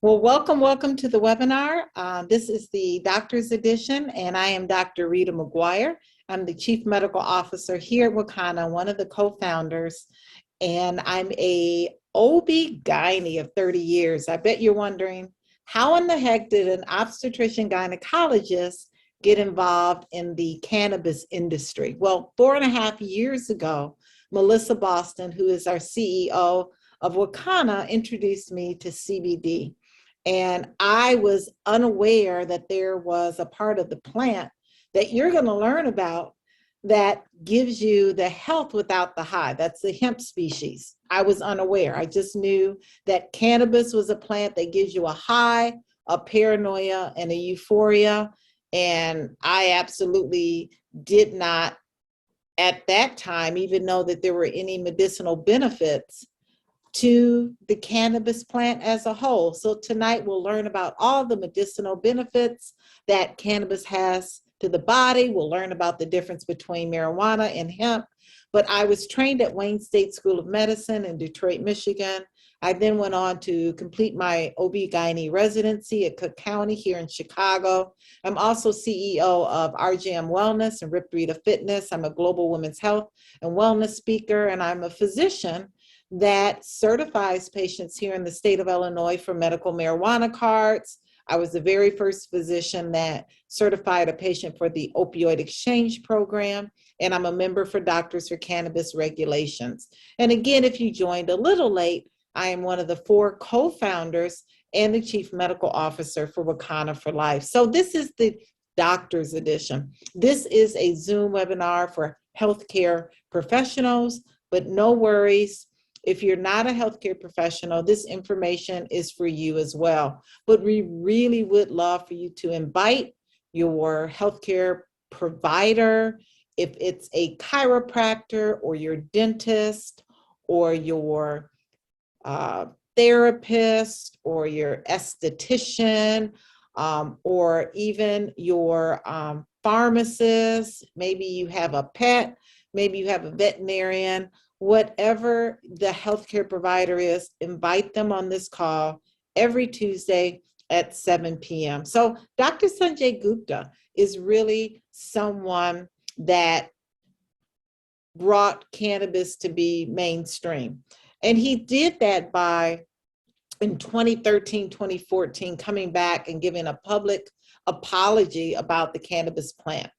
Well, welcome to the webinar. This is the doctor's edition, and I am Dr. Rita McGuire. I'm the Chief Medical Officer here at Wakana, one of the co-founders, and I'm a OB-GYN of 30 years. I bet you're wondering, how in the heck did an obstetrician gynecologist get involved in the cannabis industry? Well, 4.5 years ago, Melissa Boston, who is our CEO of Wakana, introduced me to CBD. And I was unaware that there was a part of the plant that you're going to learn about that gives you the health without the high. That's the hemp species. I was unaware. I just knew that cannabis was a plant that gives you a high, a paranoia, and a euphoria. And I absolutely did not, at that time, even know that there were any medicinal benefits to the cannabis plant as a whole. So tonight we'll learn about all the medicinal benefits that cannabis has to the body. We'll learn about the difference between marijuana and hemp. But I was trained at Wayne State School of Medicine in Detroit, Michigan. I then went on to complete my OB-GYN residency at Cook County here in Chicago. I'm also CEO of RGM Wellness and Rip Rita Fitness. I'm a global women's health and wellness speaker, and I'm a physician that certifies patients here in the state of Illinois for medical marijuana cards. I was the very first physician that certified a patient for the opioid exchange program, and I'm a member for Doctors for Cannabis Regulations. And again, if you joined a little late, I am one of the 4 co-founders and the Chief Medical Officer for Wakana for Life. So this is the doctor's edition. This is a Zoom webinar for healthcare professionals, but no worries. If you're not a healthcare professional, this information is for you as well. But we really would love for you to invite your healthcare provider, if it's a chiropractor or your dentist or your therapist or your esthetician, or even your pharmacist. Maybe you have a pet, maybe you have a veterinarian. Whatever the healthcare provider is, invite them on this call every Tuesday at 7 p.m. So Dr. Sanjay Gupta is really someone that brought cannabis to be mainstream. And he did that by, in 2013, 2014, coming back and giving a public apology about the cannabis plant.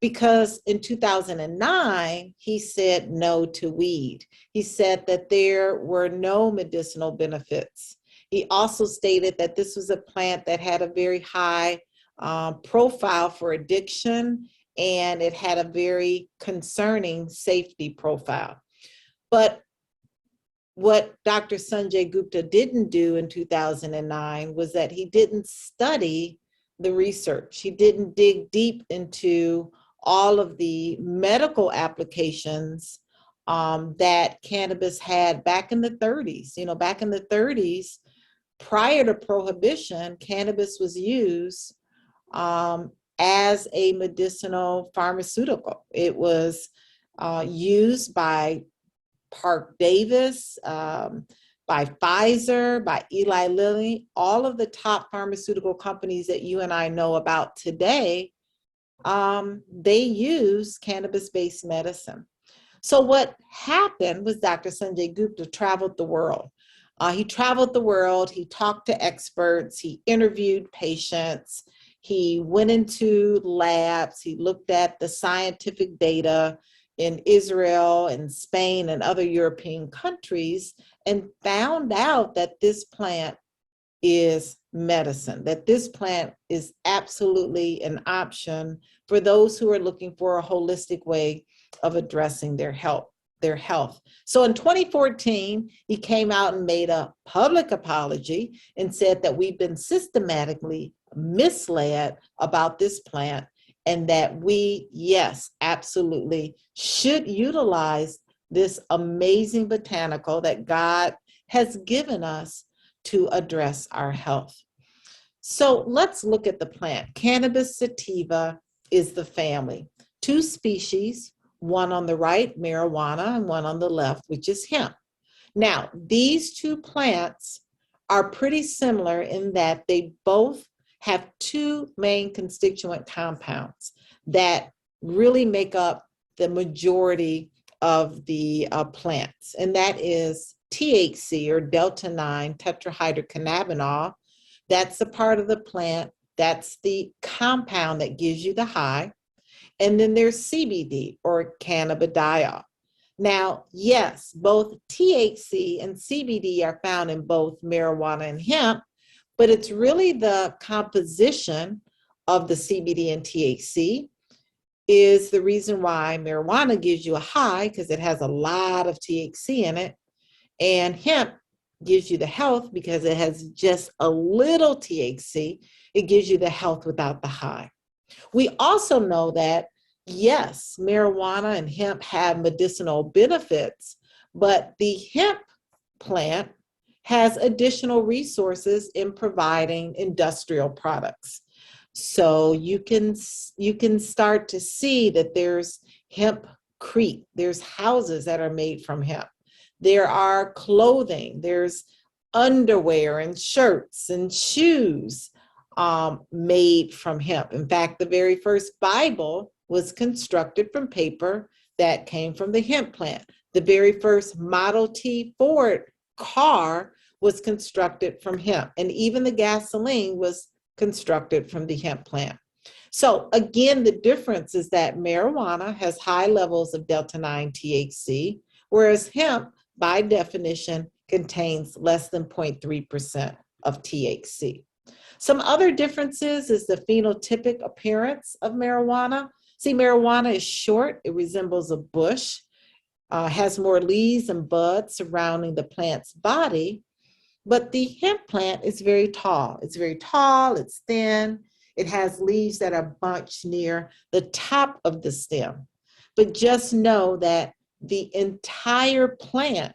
Because in 2009, he said no to weed. He said that there were no medicinal benefits. He also stated that this was a plant that had a very high profile for addiction, and it had a very concerning safety profile. But what Dr. Sanjay Gupta didn't do in 2009 was that he didn't study the research. He didn't dig deep into all of the medical applications that cannabis had back in the 30s. You know, back in the 30s, prior to prohibition, cannabis was used as a medicinal pharmaceutical. It was used by Parke-Davis, by Pfizer, by Eli Lilly, all of the top pharmaceutical companies that you and I know about today. They use cannabis-based medicine. So what happened was Dr. Sanjay Gupta traveled the world. He traveled the world, he talked to experts, he interviewed patients, he went into labs, he looked at the scientific data in Israel and Spain and other European countries, and found out that this plant is medicine, that this plant is absolutely an option for those who are looking for a holistic way of addressing their health. So in 2014, he came out and made a public apology and said that we've been systematically misled about this plant, and that we, yes, absolutely should utilize this amazing botanical that God has given us to address our health. So let's look at the plant. Cannabis sativa is the family. 2 species, one on the right, marijuana, and one on the left, which is hemp. Now, these 2 plants are pretty similar in that they both have two main constituent compounds that really make up the majority of the plants, and that is THC, or delta-9 tetrahydrocannabinol. That's a part of the plant. That's the compound that gives you the high. And then there's CBD, or cannabidiol. Now, yes, both THC and CBD are found in both marijuana and hemp, but it's really the composition of the CBD and THC is the reason why marijuana gives you a high, because it has a lot of THC in it, and hemp gives you the health because it has just a little THC. It gives you the health without the high. We also know that, yes, marijuana and hemp have medicinal benefits, but the hemp plant has additional resources in providing industrial products. So you can start to see that there's hempcrete, there's houses that are made from hemp. There are clothing, there's underwear and shirts and shoes made from hemp. In fact, the very first Bible was constructed from paper that came from the hemp plant. The very first Model T Ford car was constructed from hemp, and even the gasoline was constructed from the hemp plant. So again, the difference is that marijuana has high levels of delta-9 THC, whereas hemp, by definition, contains less than 0.3% of THC. Some other differences is the phenotypic appearance of marijuana. See, marijuana is short, it resembles a bush, has more leaves and buds surrounding the plant's body, but the hemp plant is very tall. It's very tall, it's thin, it has leaves that are bunched near the top of the stem. But just know that the entire plant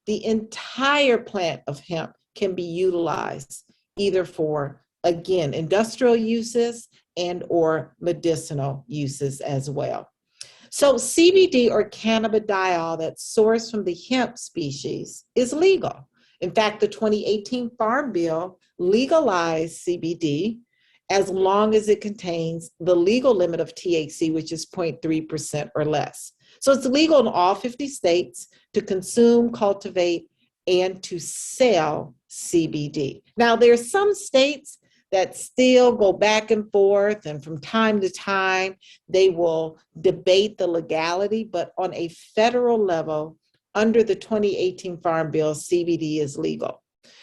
of hemp can be utilized either for, again, industrial uses and or medicinal uses as well. So CBD, or cannabidiol, that's sourced from the hemp species, is legal. In fact, the 2018 Farm Bill legalized CBD as long as it contains the legal limit of THC, which is 0.3% or less. So it's legal in all 50 states to consume, cultivate, and to sell CBD. Now, there are some states that still go back and forth, and from time to time, they will debate the legality, but on a federal level, under the 2018 Farm Bill, CBD is legal.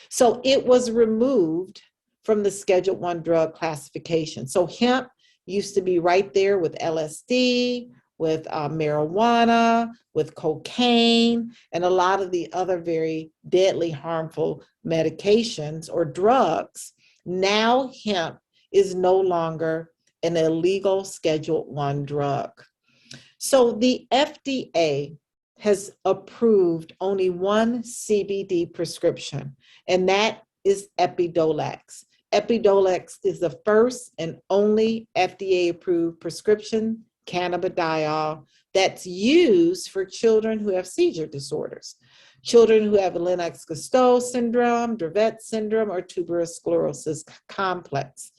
So it was removed from the Schedule I drug classification. So hemp used to be right there with LSD, with marijuana, with cocaine, and a lot of the other very deadly, harmful medications or drugs. Now hemp is no longer an illegal Schedule I drug. So the FDA has approved only one CBD prescription, and that is Epidiolex. Epidiolex is the first and only FDA-approved prescription cannabidiol that's used for children who have seizure disorders, children who have Lennox-Gastaut syndrome, Dravet syndrome, or tuberous sclerosis complex.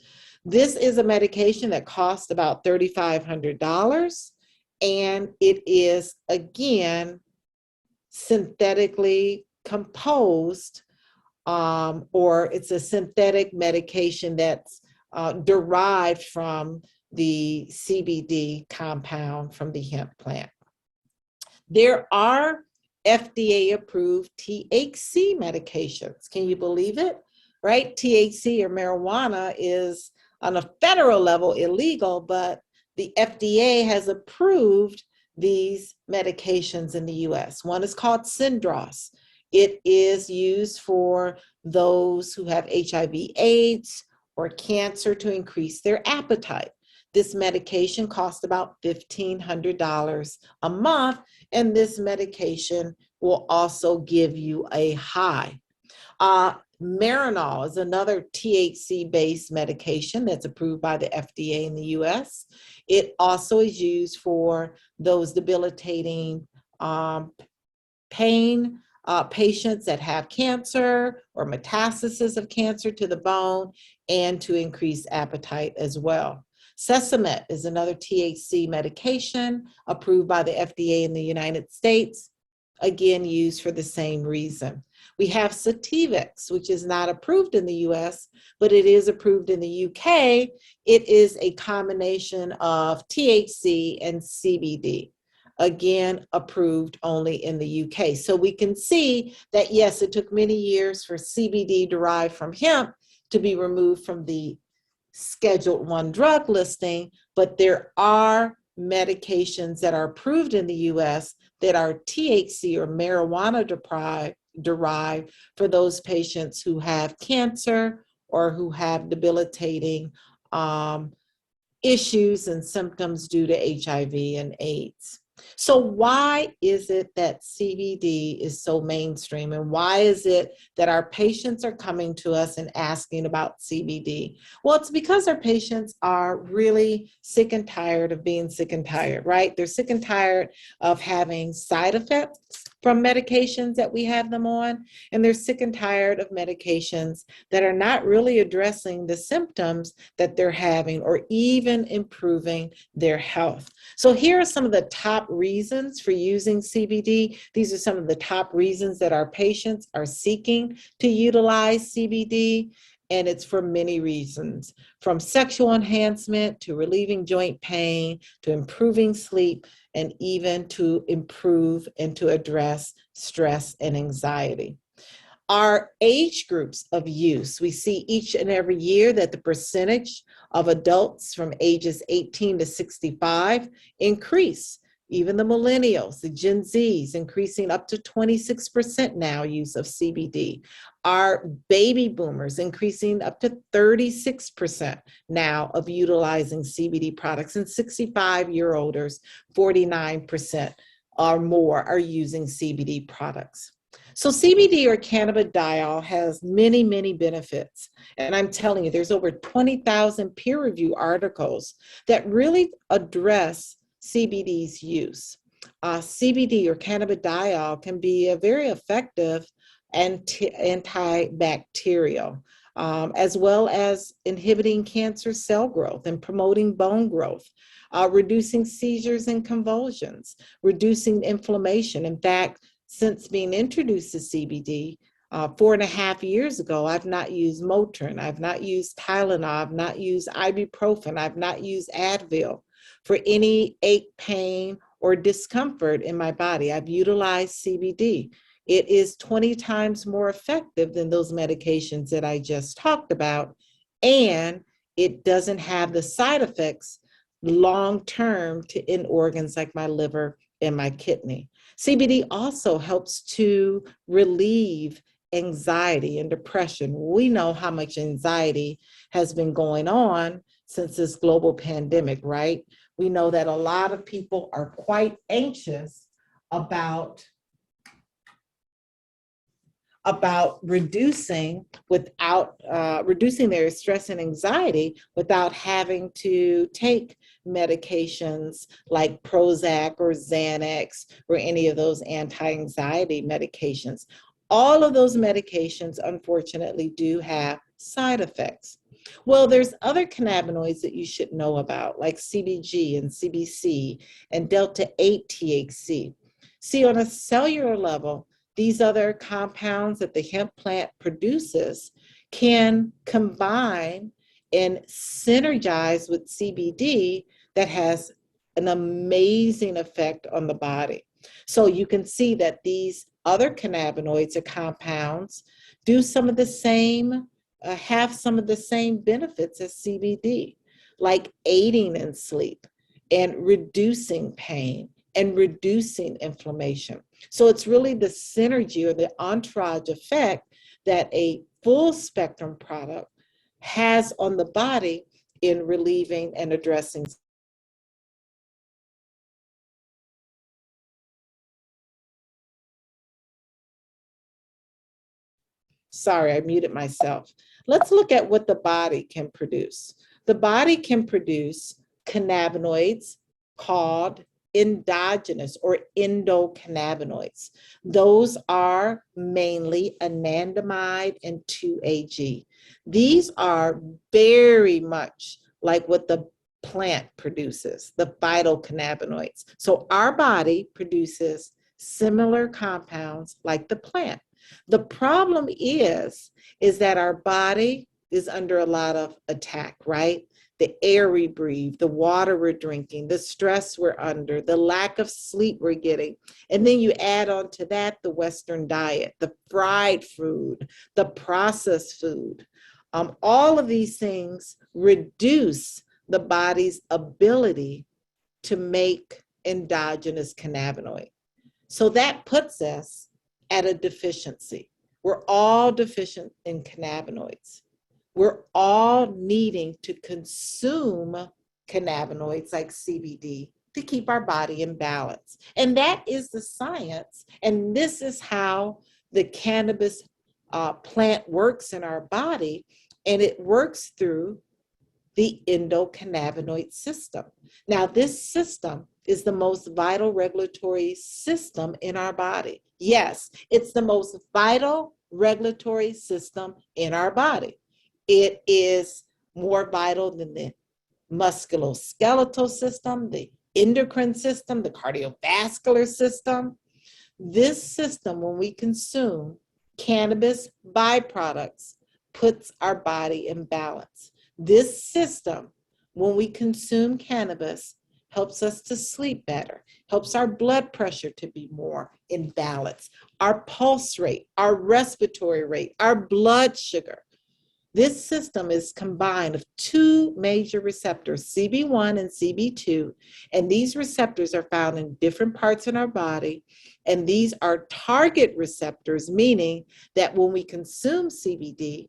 This is a medication that costs about $3,500, and it is, again, synthetically composed, or it's a synthetic medication that's derived from the CBD compound from the hemp plant. There are FDA-approved THC medications. Can you believe it? Right? THC, or marijuana, is on a federal level illegal, but the FDA has approved these medications in the US. One is called Syndros. It is used for those who have HIV/AIDS or cancer to increase their appetite. This medication costs about $1,500 a month, and this medication will also give you a high. Marinol is another THC-based medication that's approved by the FDA in the US. It also is used for those debilitating pain patients that have cancer or metastasis of cancer to the bone, and to increase appetite as well. Sesamet is another THC medication approved by the FDA in the United States, again used for the same reason. We have Sativex, which is not approved in the US, but it is approved in the UK. It is a combination of THC and CBD. Again, approved only in the UK. So we can see that, yes, it took many years for CBD derived from hemp to be removed from the Scheduled I drug listing, but there are medications that are approved in the US that are THC or marijuana derived for those patients who have cancer or who have debilitating issues and symptoms due to HIV and AIDS. So why is it that CBD is so mainstream, and why is it that our patients are coming to us and asking about CBD? Well, it's because our patients are really sick and tired of being sick and tired, right? They're sick and tired of having side effects from medications that we have them on, and they're sick and tired of medications that are not really addressing the symptoms that they're having or even improving their health. So here are some of the top reasons for using CBD. These are some of the top reasons that our patients are seeking to utilize CBD. And it's for many reasons, from sexual enhancement to relieving joint pain, to improving sleep, and even to improve and to address stress and anxiety. Our age groups of use, we see each and every year that the percentage of adults from ages 18 to 65 increase. Even the millennials, the Gen Zs, increasing up to 26% now use of CBD. Our baby boomers increasing up to 36% now of utilizing CBD products, and 65-year-olders, 49% or more are using CBD products. So CBD or cannabidiol has many, many benefits. And I'm telling you, there's over 20,000 peer-reviewed articles that really address CBD's use. CBD or cannabidiol can be a very effective antibacterial, as well as inhibiting cancer cell growth and promoting bone growth, reducing seizures and convulsions, reducing inflammation. In fact, since being introduced to CBD 4.5 years ago, I've not used Motrin, I've not used Tylenol, I've not used ibuprofen, I've not used Advil for any ache, pain, or discomfort in my body. I've utilized CBD. It is 20 times more effective than those medications that I just talked about, and it doesn't have the side effects long-term in organs like my liver and my kidney. CBD also helps to relieve anxiety and depression. We know how much anxiety has been going on since this global pandemic, right? We know that a lot of people are quite anxious about reducing their stress and anxiety without having to take medications like Prozac or Xanax or any of those anti-anxiety medications. All of those medications, unfortunately, do have side effects. Well, there's other cannabinoids that you should know about, like CBG and CBC and delta-8 THC. See, on a cellular level, these other compounds that the hemp plant produces can combine and synergize with CBD that has an amazing effect on the body. So you can see that these other cannabinoids or compounds do some of the same, have some of the same benefits as CBD, like aiding in sleep and reducing pain and reducing inflammation. So it's really the synergy or the entourage effect that a full spectrum product has on the body in relieving and addressing. Sorry, I muted myself. Let's look at what the body can produce. The body can produce cannabinoids called endogenous or endocannabinoids. Those are mainly anandamide and 2-AG. These are very much like what the plant produces, the phytocannabinoids. So our body produces similar compounds like the plant. The problem is that our body is under a lot of attack, right? The air we breathe, the water we're drinking, the stress we're under, the lack of sleep we're getting. And then you add on to that the Western diet, the fried food, the processed food. All of these things reduce the body's ability to make endogenous cannabinoid. So that puts us at a deficiency. We're all deficient in cannabinoids. We're all needing to consume cannabinoids like CBD to keep our body in balance. And that is the science. And this is how the cannabis plant works in our body. And it works through the endocannabinoid system. Now, this system is the most vital regulatory system in our body. Yes, it's the most vital regulatory system in our body. It is more vital than the musculoskeletal system, the endocrine system, the cardiovascular system. This system, when we consume cannabis byproducts, puts our body in balance. This system, when we consume cannabis, helps us to sleep better, helps our blood pressure to be more in balance, our pulse rate, our respiratory rate, our blood sugar. This system is combined of two major receptors, CB1 and CB2, and these receptors are found in different parts in our body, and these are target receptors, meaning that when we consume CBD,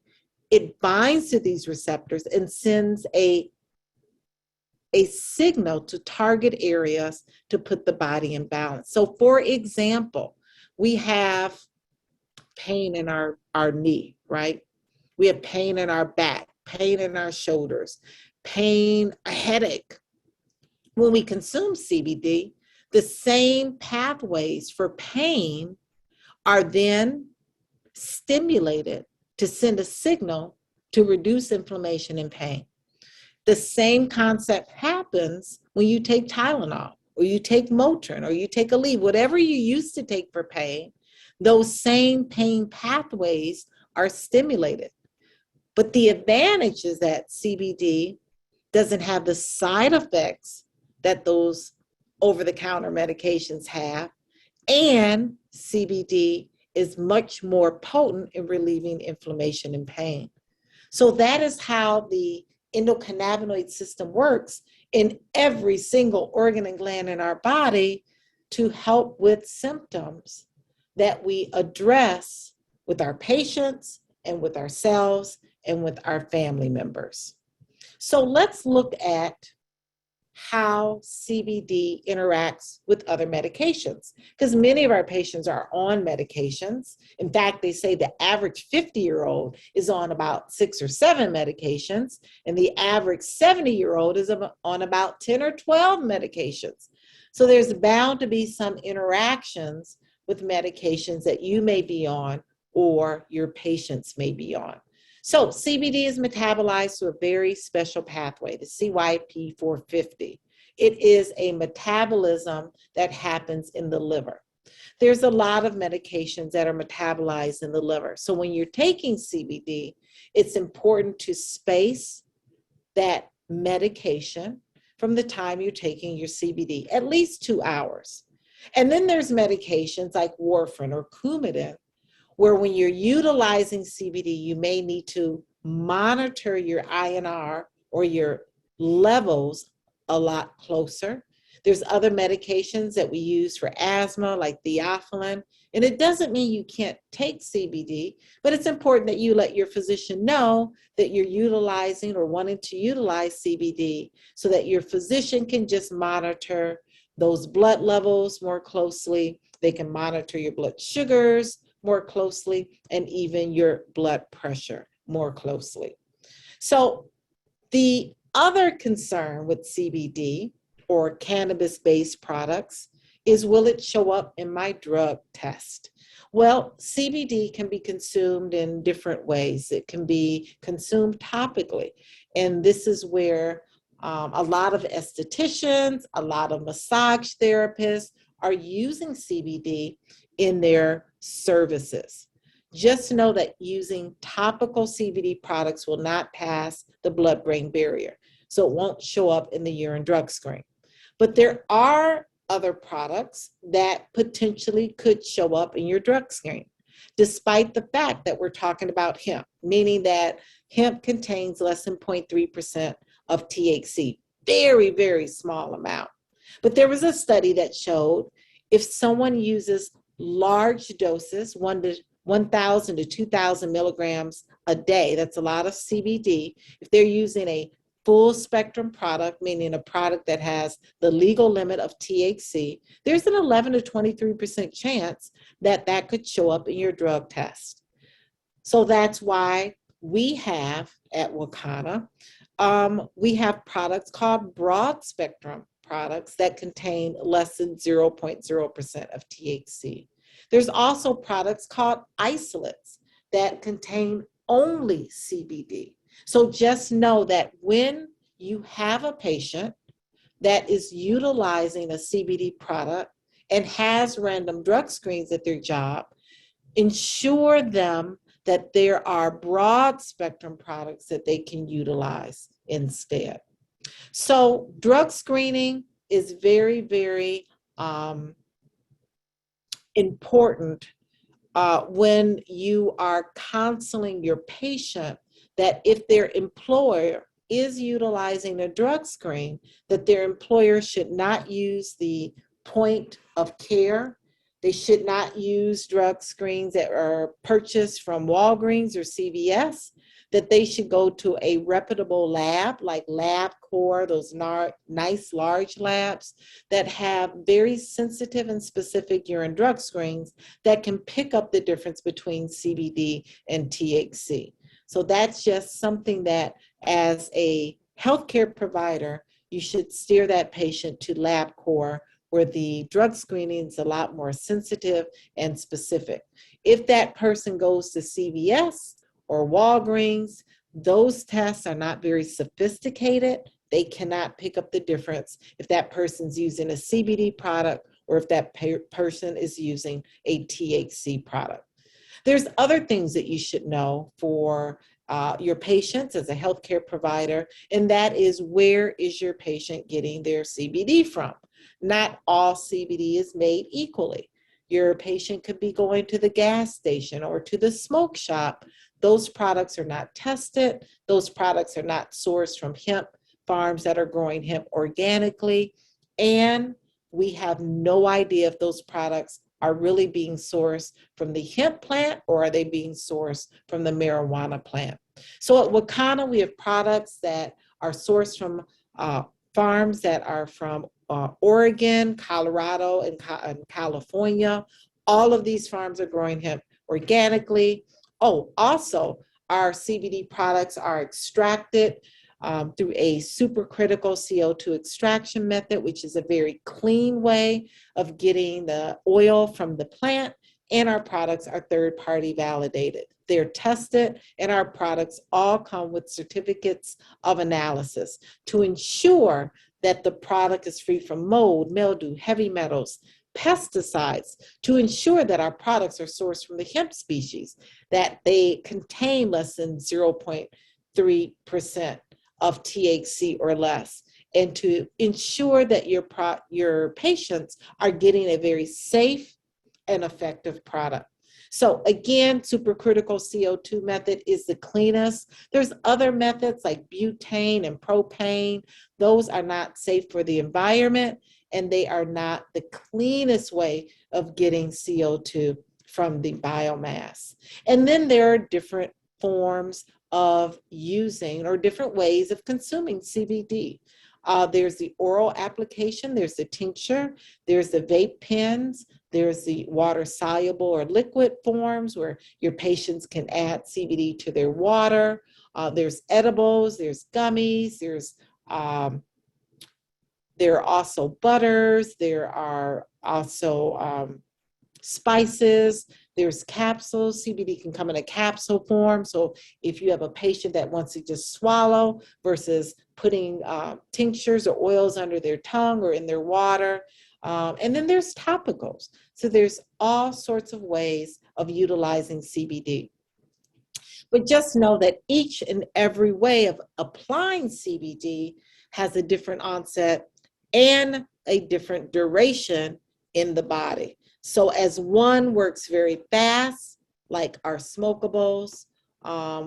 it binds to these receptors and sends a signal to target areas to put the body in balance. So for example, we have pain in our knee, right? We have pain in our back, pain in our shoulders, pain, a headache. When we consume CBD, the same pathways for pain are then stimulated to send a signal to reduce inflammation and pain. The same concept happens when you take Tylenol or you take Motrin or you take Aleve, whatever you used to take for pain, those same pain pathways are stimulated. But the advantage is that CBD doesn't have the side effects that those over-the-counter medications have, and CBD is much more potent in relieving inflammation and pain. So that is how the endocannabinoid system works in every single organ and gland in our body to help with symptoms that we address with our patients and with ourselves and with our family members. So let's look at how CBD interacts with other medications, because many of our patients are on medications. In fact, they say the average 50-year-old is on about 6 or 7 medications, and the average 70-year-old is on about 10 or 12 medications. So there's bound to be some interactions with medications that you may be on or your patients may be on. So CBD is metabolized through a very special pathway, the CYP450. It is a metabolism that happens in the liver. There's a lot of medications that are metabolized in the liver. So when you're taking CBD, it's important to space that medication from the time you're taking your CBD, at least 2 hours. And then there's medications like warfarin or Coumadin, where when you're utilizing CBD, you may need to monitor your INR or your levels a lot closer. There's other medications that we use for asthma, like theophylline, and it doesn't mean you can't take CBD, but it's important that you let your physician know that you're utilizing or wanting to utilize CBD so that your physician can just monitor those blood levels more closely. They can monitor your blood sugars more closely, and even your blood pressure more closely. So the other concern with CBD or cannabis-based products is, will it show up in my drug test? Well, CBD can be consumed in different ways. It can be consumed topically. And this is where a lot of estheticians, a lot of massage therapists are using CBD in their services. Just know that using topical CBD products will not pass the blood-brain barrier, so it won't show up in the urine drug screen. But there are other products that potentially could show up in your drug screen, despite the fact that we're talking about hemp, meaning that hemp contains less than 0.3% of THC, very, very small amount. But there was a study that showed if someone uses large doses, 1,000 to 2,000 milligrams a day, that's a lot of CBD, if they're using a full spectrum product, meaning a product that has the legal limit of THC, there's an 11 to 23% chance that that could show up in your drug test. So that's why we have at Wakana, we have products called broad spectrum products that contain less than 0.0% of THC. There's also products called isolates that contain only CBD. So just know that when you have a patient that is utilizing a CBD product and has random drug screens at their job, ensure them that there are broad spectrum products that they can utilize instead. So drug screening is very, very important when you are counseling your patient, that if their employer is utilizing a drug screen, that their employer should not use the point of care. They should not use drug screens that are purchased from Walgreens or CVS, that they should go to a reputable lab like LabCorp, those nice large labs that have very sensitive and specific urine drug screens that can pick up the difference between CBD and THC. So that's just something that as a healthcare provider, you should steer that patient to LabCorp, where the drug screening is a lot more sensitive and specific. If that person goes to CVS or Walgreens, those tests are not very sophisticated. They cannot pick up the difference if that person's using a CBD product or if that person is using a THC product. There's other things that you should know for your patients as a healthcare provider, and that is, where is your patient getting their CBD from? Not all CBD is made equally. Your patient could be going to the gas station or to the smoke shop. Those products are not tested. Those products are not sourced from hemp farms that are growing hemp organically. And we have no idea if those products are really being sourced from the hemp plant, or are they being sourced from the marijuana plant. So at Wakana, we have products that are sourced from farms that are from Oregon, Colorado, and California. All of these farms are growing hemp organically. Oh, also, our CBD products are extracted through a supercritical CO2 extraction method, which is a very clean way of getting the oil from the plant, and our products are third-party validated. They're tested, and our products all come with certificates of analysis to ensure that the product is free from mold, mildew, heavy metals, pesticides, to ensure that our products are sourced from the hemp species, that they contain less than 0.3% of THC or less, and to ensure that your patients are getting a very safe and effective product. So again, supercritical CO2 method is the cleanest. There's other methods like butane and propane. Those are not safe for the environment, and they are not the cleanest way of getting CO2 from the biomass. And then there are different forms of using, or different ways of consuming CBD. There's the oral application, there's the tincture, there's the vape pens, there's the water soluble or liquid forms where your patients can add CBD to their water. There's edibles, there's gummies, there's There are also butters. There are also spices. There's capsules. CBD can come in a capsule form. So if you have a patient that wants to just swallow versus putting tinctures or oils under their tongue or in their water. And then there's topicals. So there's all sorts of ways of utilizing CBD. But just know that each and every way of applying CBD has a different onset and a different duration in the body. So as one works very fast, like our smokables,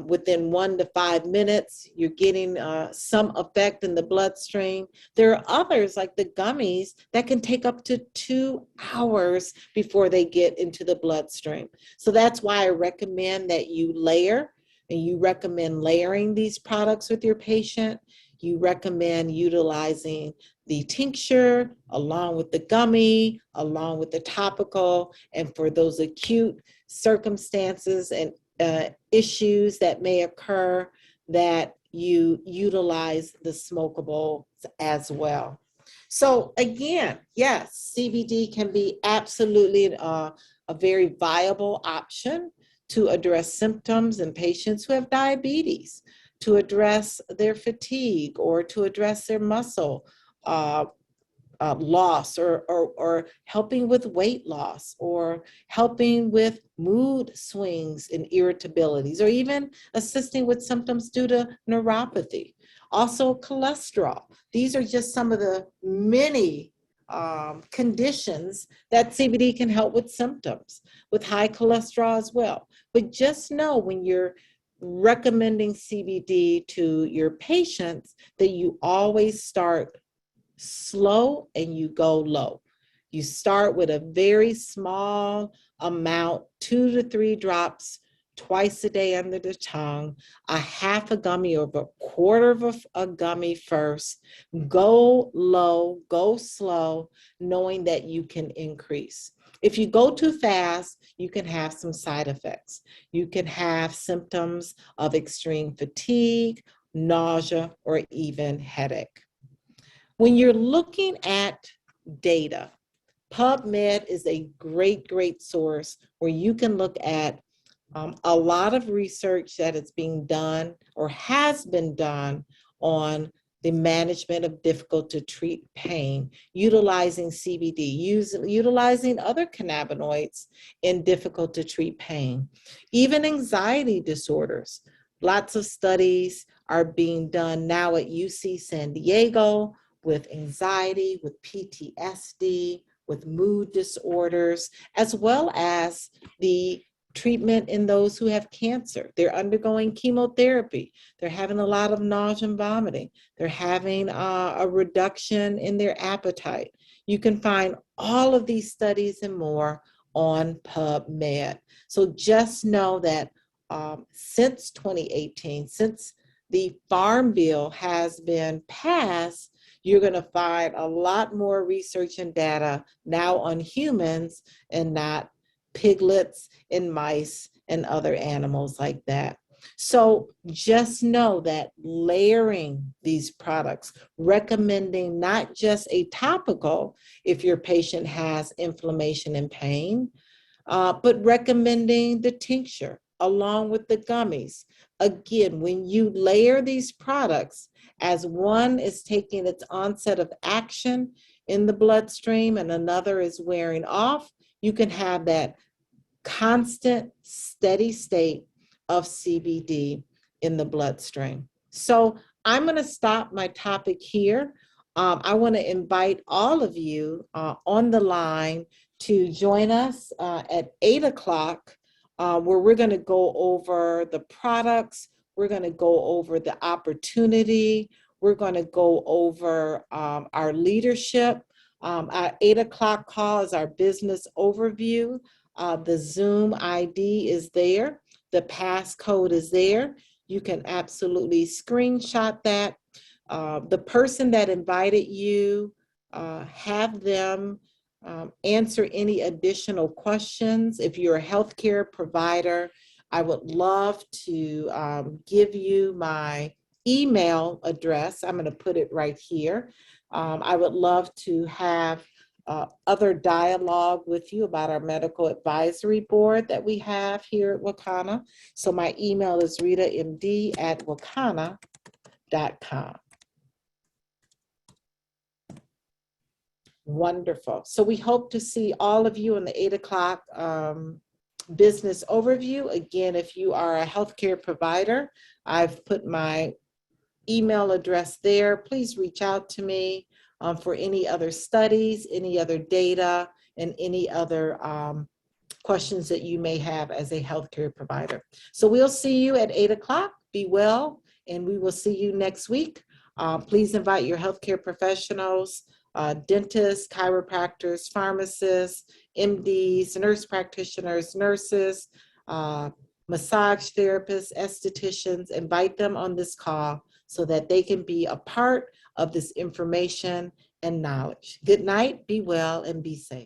within 1 to 5 minutes, you're getting some effect in the bloodstream. There are others, like the gummies, that can take up to 2 hours before they get into the bloodstream. So that's why I recommend that you layer, and you recommend layering these products with your patient. You recommend utilizing the tincture along with the gummy, along with the topical, and for those acute circumstances and issues that may occur, that you utilize the smokables as well. So again, yes, CBD can be absolutely a very viable option to address symptoms in patients who have diabetes, to address their fatigue, or to address their muscle loss, or helping with weight loss, or helping with mood swings and irritabilities, or even assisting with symptoms due to neuropathy. Also cholesterol. These are just some of the many conditions that CBD can help with symptoms, with high cholesterol as well. But just know, when you're recommending CBD to your patients, that you always start slow and you go low. You start with a very small amount, 2 to 3 drops twice a day under the tongue, a half a gummy or a quarter of a gummy first. Go low, go slow, knowing that you can increase. If you go too fast, you can have some side effects. You can have symptoms of extreme fatigue, nausea, or even headache. When you're looking at data, PubMed is a great, great source where you can look at a lot of research that is being done or has been done on the management of difficult to treat pain, utilizing CBD, utilizing other cannabinoids in difficult to treat pain, even anxiety disorders. Lots of studies are being done now at UC San Diego with anxiety, with PTSD, with mood disorders, as well as the treatment in those who have cancer. They're undergoing chemotherapy. They're having a lot of nausea and vomiting. They're having a reduction in their appetite. You can find all of these studies and more on PubMed. So just know that since 2018, since the Farm Bill has been passed, you're going to find a lot more research and data now on humans and not piglets and mice and other animals like that. So just know that layering these products, recommending not just a topical if your patient has inflammation and pain, but recommending the tincture along with the gummies. Again, when you layer these products, as one is taking its onset of action in the bloodstream and another is wearing off, you can have that constant, steady state of CBD in the bloodstream. So I'm going to stop my topic here. I want to invite all of you on the line to join us at 8 o'clock, where we're going to go over the products. We're going to go over the opportunity. We're going to go over our leadership. Our 8 o'clock call is our business overview. The Zoom ID is there. The passcode is there. You can absolutely screenshot that. The person that invited you, have them answer any additional questions. If you're a healthcare provider, I would love to give you my email address. I'm going to put it right here. I would love to have other dialogue with you about our medical advisory board that we have here at Wakana. So my email is ritamd@wakana.com. Wonderful. So we hope to see all of you in the 8 o'clock business overview. Again, if you are a healthcare provider, I've put my email address there. Please reach out to me for any other studies, any other data, and any other questions that you may have as a healthcare provider. So we'll see you at 8 o'clock. Be well, and we will see you next week. Please invite your healthcare professionals, dentists, chiropractors, pharmacists, MDs, nurse practitioners, nurses, massage therapists, estheticians. Invite them on this call so that they can be a part of this information and knowledge. Good night, be well, and be safe.